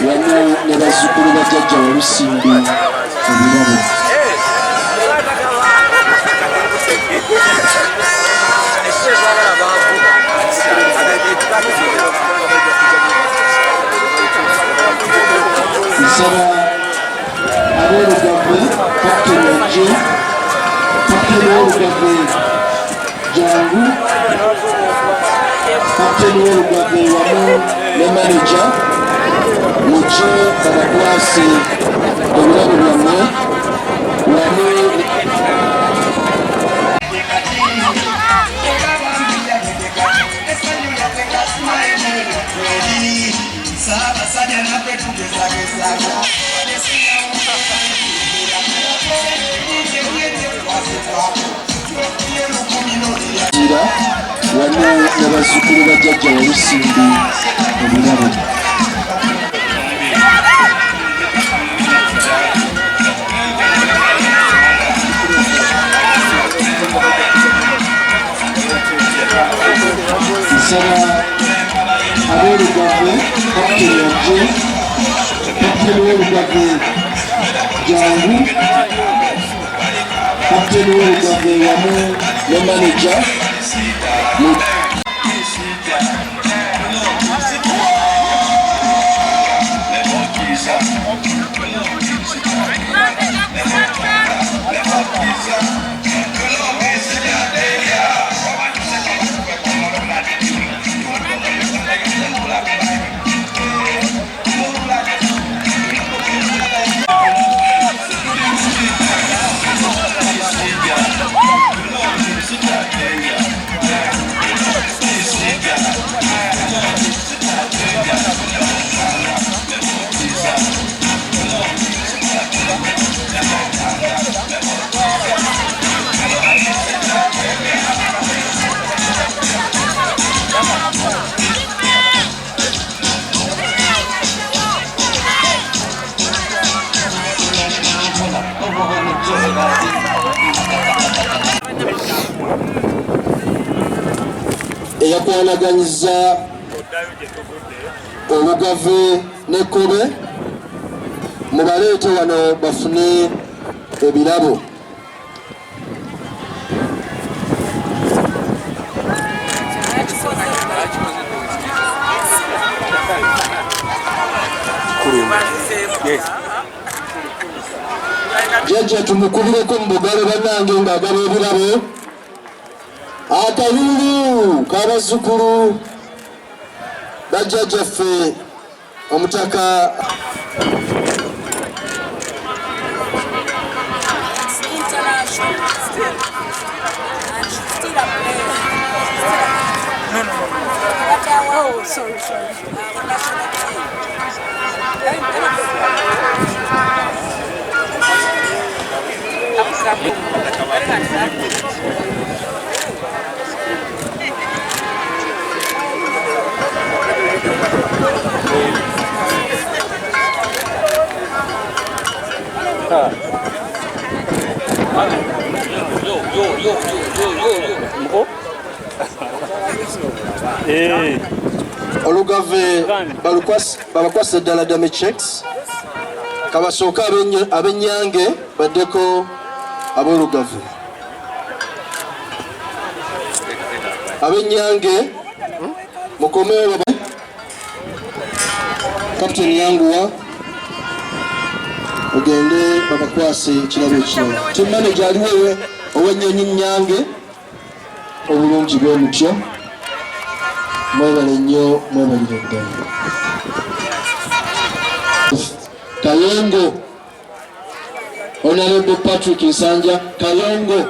wamu ne bazzukulu ba jjajja Walusimbi Ebirabo. Nsaba ab'Olugave Kapiteni Ajje, Kapiteni w'Olugave Jangu, Kapiteni w'Olugave wamu ne maneja mujje babakwase ebirabo byammwe wamu wamu ne bazzukulu ba jjajja Walusimbi Ebirabo. Nsaba ab'Olugave Kapiteni Ajje, Kapiteni w'Olugave Jangu, Kapiteni w'Olugave wamu ne maneja eyakwanaganyizza Olugave ne Kkobe mubaleete wano bafune ebirabo. Jjajja tumukubireko mu bugalo bannange ng'agaba ebirabo. Akalulu k'abazzukulu ba jjajjaffe Omutaka Olugave babakwasa ddala dame checks kabasooka ab'Ennyange baddeko ab'Olugave. Ab'Ennyange mukomewo Kapiteni yanguwa ogende babakwase ekirabo ekirala. Team manager aliwo ow'Ennyonyi Nnyange obulungi bwe mutyo. Mwebale nnyo, mwebalire ddala. Kayongo Honorable Patrick Nsanja Kayongo